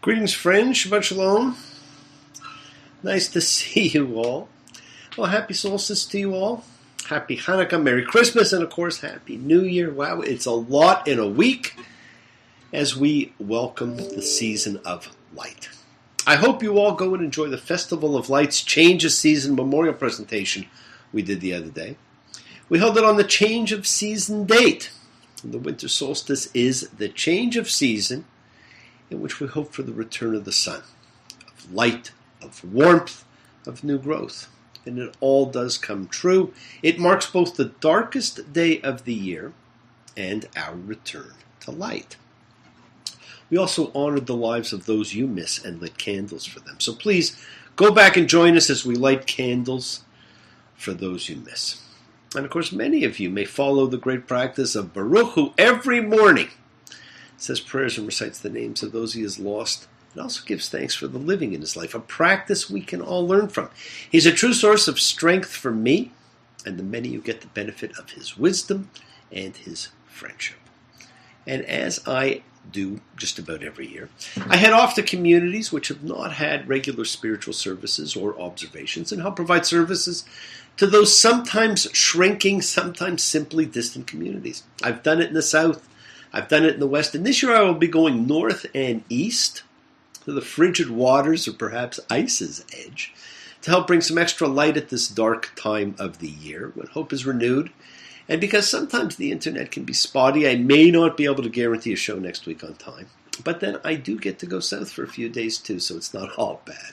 Greetings, friends. Shabbat Shalom. Nice to see you all. Well, happy solstice to you all. Happy Hanukkah, Merry Christmas, and of course, Happy New Year. Wow, it's a lot in a week as we welcome the season of light. I hope you all go and enjoy the Festival of Lights Change of Season memorial presentation we did the other day. We held it on the change of season date. The winter solstice is the change of season in which we hope for the return of the sun, of light, of warmth, of new growth. And it all does come true. It marks both the darkest day of the year and our return to light. We also honored the lives of those you miss and lit candles for them. So please go back and join us as we light candles for those you miss. And of course, many of you may follow the great practice of Baruch Hu every morning. Says prayers and recites the names of those he has lost, and also gives thanks for the living in his life, a practice we can all learn from. He's a true source of strength for me and the many who get the benefit of his wisdom and his friendship. And as I do just about every year, I head off to communities which have not had regular spiritual services or observations and help provide services to those sometimes shrinking, sometimes simply distant communities. I've done it in the South. I've done it in the West, and this year I will be going north and east to the frigid waters or perhaps ice's edge to help bring some extra light at this dark time of the year when hope is renewed. And because sometimes the internet can be spotty, I may not be able to guarantee a show next week on time. But then I do get to go south for a few days too, so it's not all bad.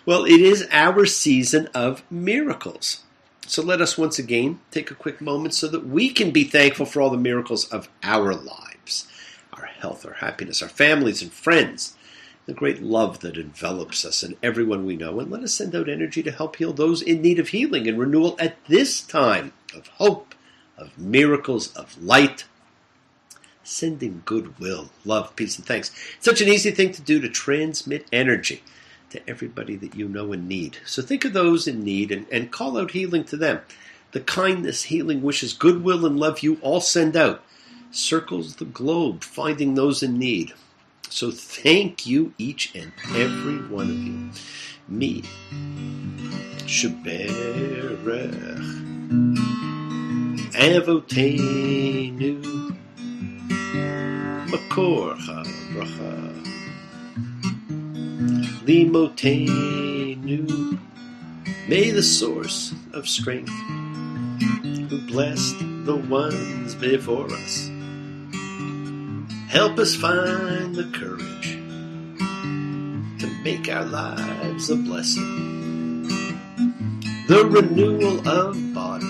Well, it is our season of miracles. So let us once again take a quick moment so that we can be thankful for all the miracles of our lives, our health, our happiness, our families and friends, the great love that envelops us and everyone we know. And let us send out energy to help heal those in need of healing and renewal at this time of hope, of miracles, of light, sending goodwill, love, peace, and thanks. It's such an easy thing to do, to transmit energy to everybody that you know in need. So think of those in need and call out healing to them. The kindness, healing, wishes, goodwill, and love you all send out circles the globe, finding those in need. So thank you, each and every one of you. Me, Sheberech, Avotenu, Makor HaBracha, Limotenu, may the source of strength, who blessed the ones before us, help us find the courage to make our lives a blessing. The renewal of body,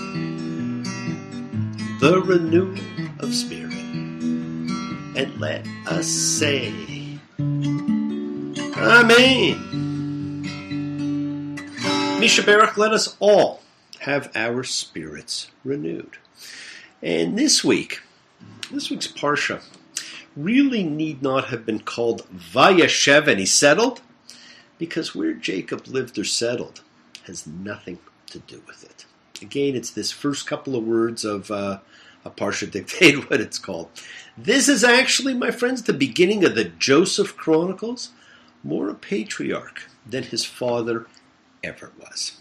the renewal of spirit, and let us say, Amen. Misha Baruch, let us all have our spirits renewed. And this week's Parsha really need not have been called Vayeshev, and he settled, because where Jacob lived or settled has nothing to do with it. Again, it's this first couple of words of a Parsha dictate what it's called. This is actually, my friends, the beginning of the Joseph Chronicles, more a patriarch than his father ever was.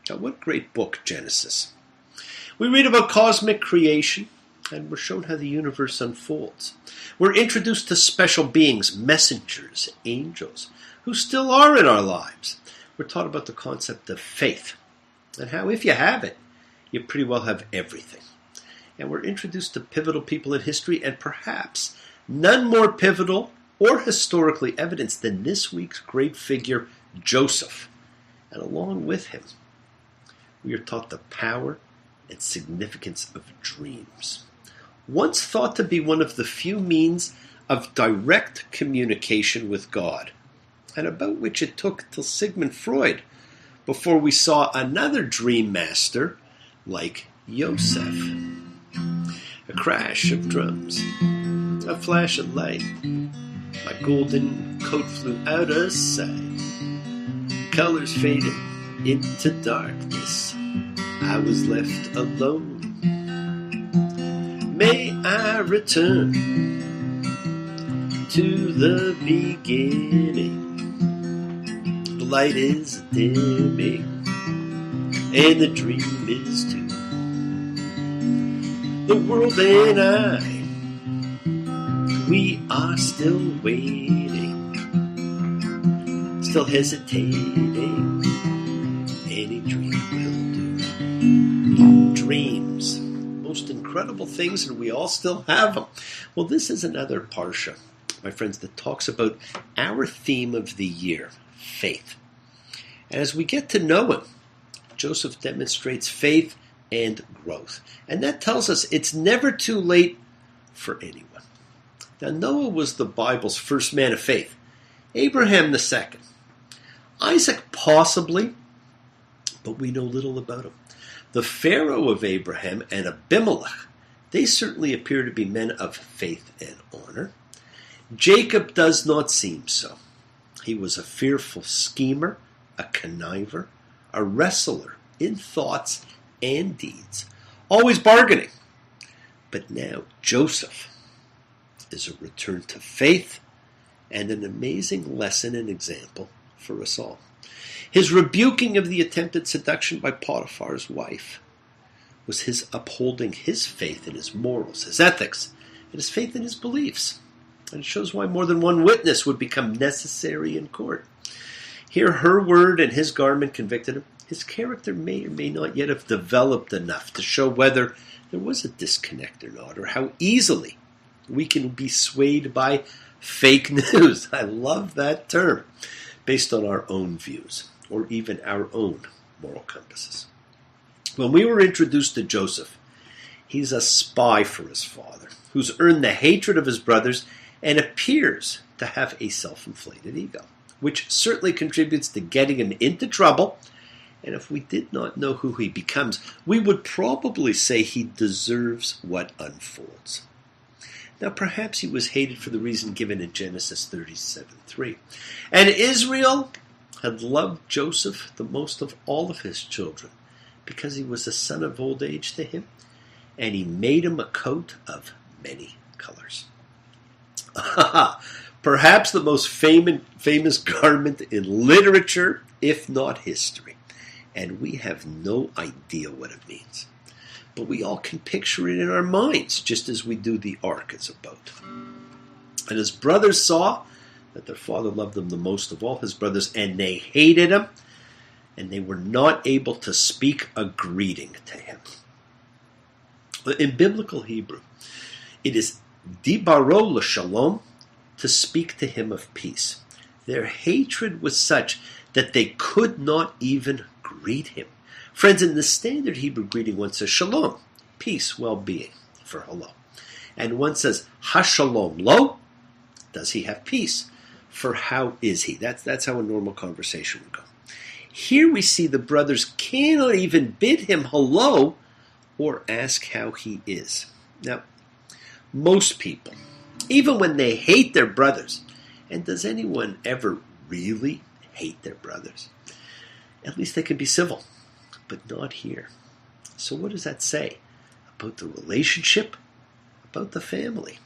Now, what great book, Genesis. We read about cosmic creation, and we're shown how the universe unfolds. We're introduced to special beings, messengers, angels, who still are in our lives. We're taught about the concept of faith, and how if you have it, you pretty well have everything. And we're introduced to pivotal people in history, and perhaps none more pivotal or historically evidenced than this week's great figure, Joseph. And along with him, we are taught the power and significance of dreams. Once thought to be one of the few means of direct communication with God, and about which it took till Sigmund Freud before we saw another dream master like Yosef. A crash of drums, a flash of light, my golden coat flew out of sight, colors faded into darkness, I was left alone. May I return to the beginning. The light is dimming, and the dream is too. The world and I, we are still waiting, still hesitating. Any dream will do. Dreams, most incredible things, and we all still have them. Well, this is another parsha, my friends, that talks about our theme of the year, faith. And as we get to know him, Joseph demonstrates faith and growth. And that tells us it's never too late for anyone. Now, Noah was the Bible's first man of faith. Abraham the second. Isaac possibly, but we know little about him. The Pharaoh of Abraham and Abimelech, they certainly appear to be men of faith and honor. Jacob does not seem so. He was a fearful schemer, a conniver, a wrestler in thoughts and deeds, always bargaining. But now Joseph is a return to faith and an amazing lesson and example for us all. His rebuking of the attempted seduction by Potiphar's wife was his upholding his faith in his morals, his ethics, and his faith in his beliefs. And it shows why more than one witness would become necessary in court. Here, her word and his garment convicted him. His character may or may not yet have developed enough to show whether there was a disconnect or not, or how easily we can be swayed by fake news. I love that term, based on our own views, or even our own moral compasses. When we were introduced to Joseph, he's a spy for his father, who's earned the hatred of his brothers and appears to have a self-inflated ego, which certainly contributes to getting him into trouble. And if we did not know who he becomes, we would probably say he deserves what unfolds. Now, perhaps he was hated for the reason given in Genesis 37:3. And Israel had loved Joseph the most of all of his children, because he was a son of old age to him, and he made him a coat of many colors. Perhaps the most famous garment in literature, if not history. And we have no idea what it means. But we all can picture it in our minds, just as we do the ark as a boat. And his brothers saw that their father loved them the most of all his brothers, and they hated him, and they were not able to speak a greeting to him. In biblical Hebrew, it is dibaro l'shalom, to speak to him of peace. Their hatred was such that they could not even greet him. Friends, in the standard Hebrew greeting, one says shalom, peace, well-being, for hello. And one says hashalom lo, does he have peace? For how is he? That's how a normal conversation would go. Here we see the brothers cannot even bid him hello or ask how he is. Now, most people, even when they hate their brothers, and does anyone ever really hate their brothers? At least they can be civil, but not here. So what does that say about the relationship, about the family?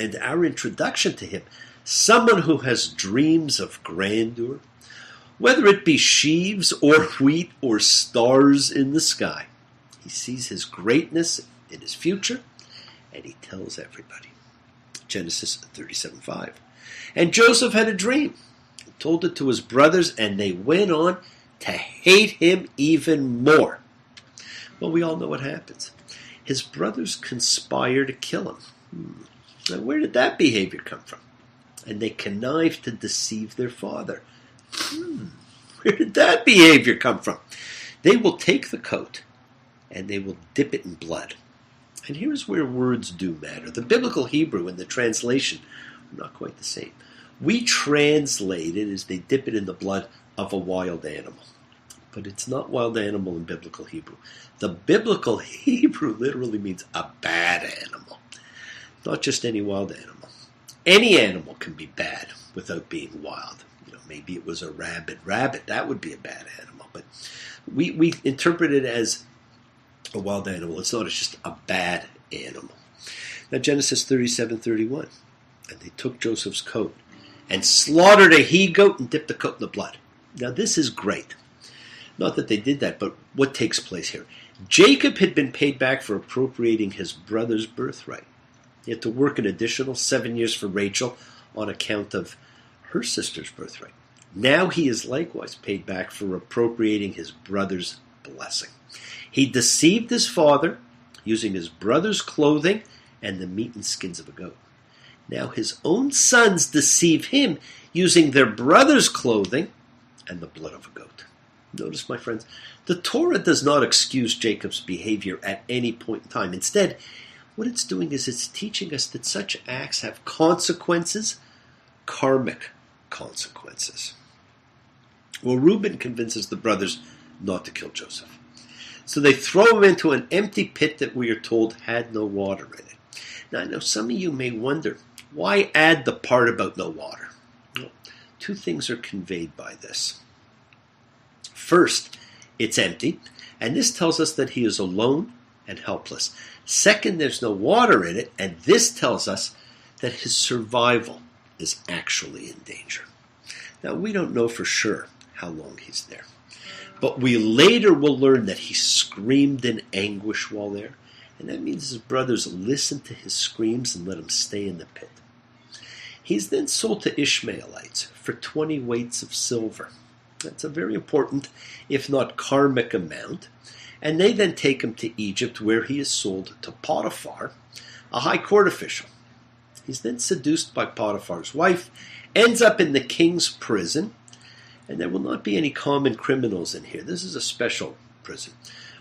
And our introduction to him, someone who has dreams of grandeur, whether it be sheaves or wheat or stars in the sky. He sees his greatness in his future, and he tells everybody. Genesis 37:5. And Joseph had a dream. He told it to his brothers, and they went on to hate him even more. Well, we all know what happens. His brothers conspire to kill him. Now, where did that behavior come from? And they connive to deceive their father. Where did that behavior come from? They will take the coat and they will dip it in blood. And here's where words do matter. The biblical Hebrew and the translation are not quite the same. We translate it as they dip it in the blood of a wild animal. But it's not wild animal in biblical Hebrew. The biblical Hebrew literally means a bad animal. Not just any wild animal. Any animal can be bad without being wild. Maybe it was a rabid rabbit. That would be a bad animal. But we interpret it as a wild animal. It's not. It's just a bad animal. Now, Genesis 37:31. And they took Joseph's coat and slaughtered a he-goat and dipped the coat in the blood. Now this is great. Not that they did that, but what takes place here? Jacob had been paid back for appropriating his brother's birthright. He had to work an additional 7 years for Rachel on account of her sister's birthright. Now he is likewise paid back for appropriating his brother's blessing. He deceived his father using his brother's clothing and the meat and skins of a goat. Now his own sons deceive him using their brother's clothing and the blood of a goat. Notice, my friends, the Torah does not excuse Jacob's behavior at any point in time. Instead, what it's doing is it's teaching us that such acts have consequences, karmic consequences. Well, Reuben convinces the brothers not to kill Joseph. So they throw him into an empty pit that we are told had no water in it. Now, I know some of you may wonder, why add the part about no water? Well, two things are conveyed by this. First, it's empty, and this tells us that he is alone and helpless. Second, there's no water in it, and this tells us that his survival is actually in danger. Now, we don't know for sure how long he's there, but we later will learn that he screamed in anguish while there, and that means his brothers listened to his screams and let him stay in the pit. He's then sold to Ishmaelites for 20 weights of silver. That's a very important, if not karmic, amount. And they then take him to Egypt, where he is sold to Potiphar, a high court official. He's then seduced by Potiphar's wife, ends up in the king's prison, and there will not be any common criminals in here. This is a special prison,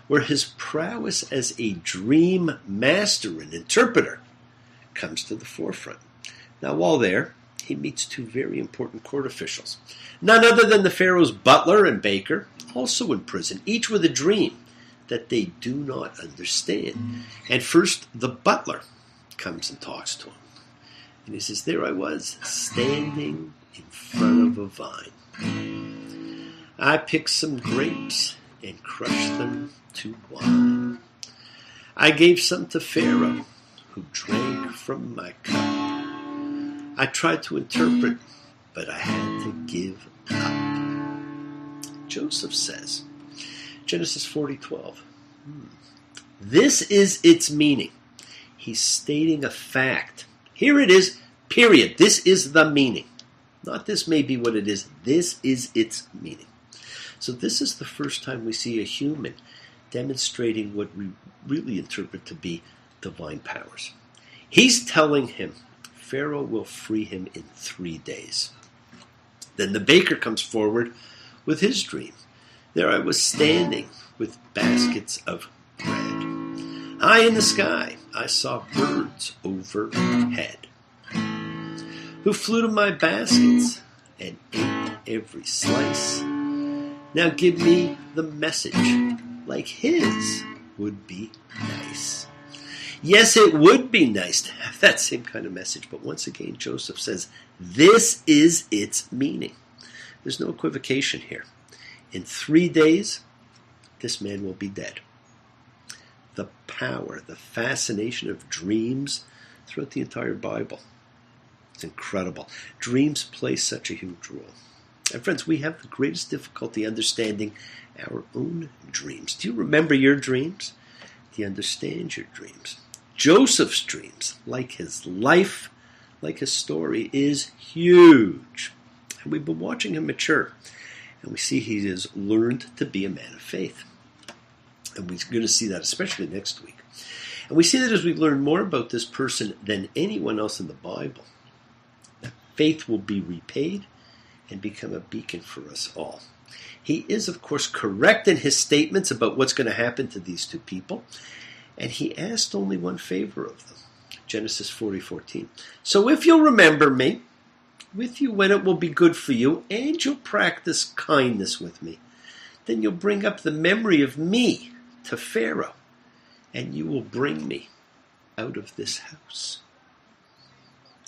where his prowess as a dream master and interpreter comes to the forefront. Now, while there, he meets two very important court officials, none other than the Pharaoh's butler and baker, also in prison, each with a dream that they do not understand. And first, the butler comes and talks to him. And he says, there I was, standing in front of a vine. I picked some grapes and crushed them to wine. I gave some to Pharaoh, who drank from my cup. I tried to interpret, but I had to give up. Joseph says, Genesis 40:12, this is its meaning. He's stating a fact. Here it is, period. This is the meaning. Not this may be what it is. This is its meaning. So this is the first time we see a human demonstrating what we really interpret to be divine powers. He's telling him Pharaoh will free him in 3 days. Then the baker comes forward with his dream. There I was standing with baskets of bread. High in the sky, I saw birds overhead, who flew to my baskets and ate every slice. Now give me the message, like his would be nice. Yes, it would be nice to have that same kind of message, but once again, Joseph says, this is its meaning. There's no equivocation here. In 3 days, this man will be dead. The power, the fascination of dreams throughout the entire Bible. It's incredible. Dreams play such a huge role. And friends, we have the greatest difficulty understanding our own dreams. Do you remember your dreams? Do you understand your dreams? Joseph's dreams, like his life, like his story, is huge. And we've been watching him mature. And we see he has learned to be a man of faith. And we're going to see that especially next week. And we see that as we learn more about this person than anyone else in the Bible, that faith will be repaid and become a beacon for us all. He is, of course, correct in his statements about what's going to happen to these two people. And he asked only one favor of them. Genesis 40:14. So if you'll remember me with you when it will be good for you, and you'll practice kindness with me, then you'll bring up the memory of me to Pharaoh, and you will bring me out of this house.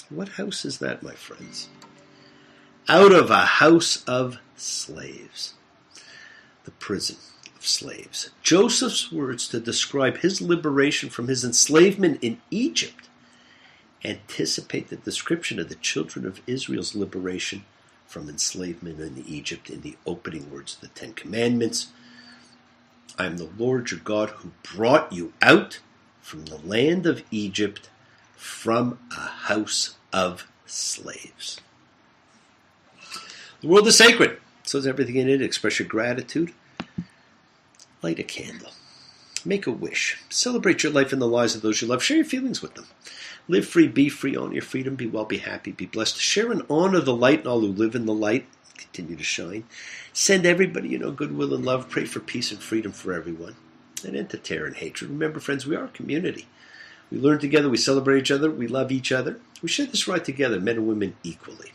What house is that, my friends? Out of a house of slaves. The prison of slaves. Joseph's words to describe his liberation from his enslavement in Egypt anticipate the description of the children of Israel's liberation from enslavement in Egypt in the opening words of the Ten Commandments. I am the Lord your God who brought you out from the land of Egypt from a house of slaves. The world is sacred. So is everything in it. Express your gratitude. Light a candle. Make a wish. Celebrate your life and the lives of those you love. Share your feelings with them. Live free, be free, honor your freedom, be well, be happy, be blessed. Share and honor the light and all who live in the light. Continue to shine. Send everybody, goodwill and love. Pray for peace and freedom for everyone. And end to terror and hatred. Remember, friends, we are a community. We learn together, we celebrate each other, we love each other. We share this right together, men and women equally.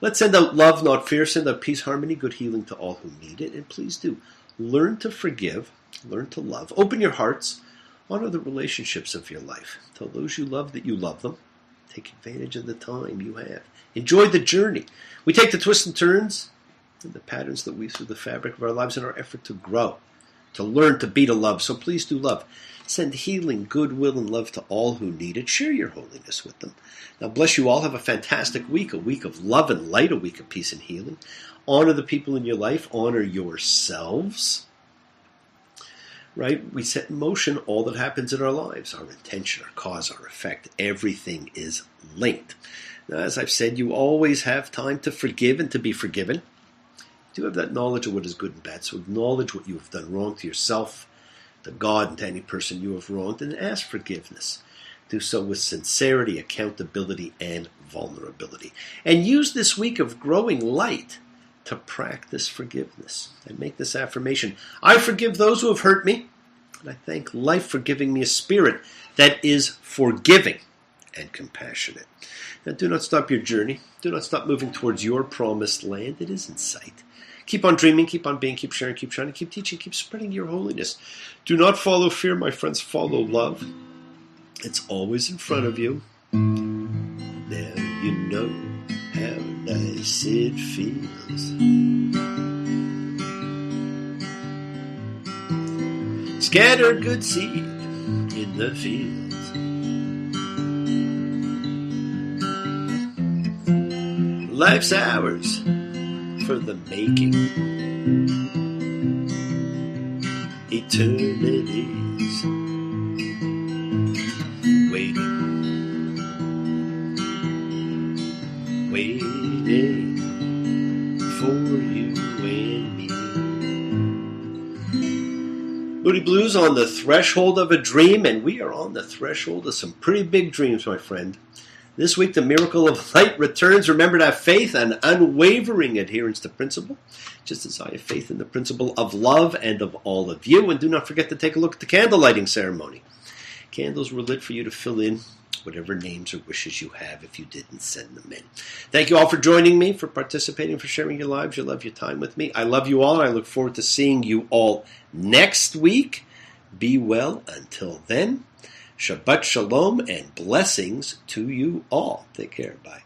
Let's send out love, not fear. Send out peace, harmony, good healing to all who need it. And please do. Learn to forgive. Learn to love. Open your hearts. Honor the relationships of your life. Tell those you love that you love them. Take advantage of the time you have. Enjoy the journey. We take the twists and turns and the patterns that weave through the fabric of our lives in our effort to grow, to learn, to be, to love. So please do love. Send healing, goodwill, and love to all who need it. Share your holiness with them. Now bless you all. Have a fantastic week, a week of love and light, a week of peace and healing. Honor the people in your life. Honor yourselves. Right? We set in motion all that happens in our lives. Our intention, our cause, our effect. Everything is linked. Now, as I've said, you always have time to forgive and to be forgiven. You do have that knowledge of what is good and bad. So acknowledge what you have done wrong to yourself, to God, and to any person you have wronged, and ask forgiveness. Do so with sincerity, accountability, and vulnerability. And use this week of growing light to practice forgiveness and make this affirmation. I forgive those who have hurt me, and I thank life for giving me a spirit that is forgiving and compassionate. Now, do not stop your journey. Do not stop moving towards your promised land. It is in sight. Keep on dreaming, keep on being, keep sharing, keep shining, keep teaching, keep spreading your holiness. Do not follow fear, my friends. Follow love. It's always in front of you. Now you know how nice it feels. Scatter good seed in the fields. Life's ours for the making. Eternity's waiting for you and me. Moody Blues on the threshold of a dream, and we are on the threshold of some pretty big dreams, my friend. This week, the miracle of light returns. Remember to have faith and unwavering adherence to principle, just as I have faith in the principle of love and of all of you. And do not forget to take a look at the candle lighting ceremony. Candles were lit for you to fill in whatever names or wishes you have if you didn't send them in. Thank you all for joining me, for participating, for sharing your lives, your love, your time with me. I love you all, and I look forward to seeing you all next week. Be well until then. Shabbat Shalom and blessings to you all. Take care. Bye.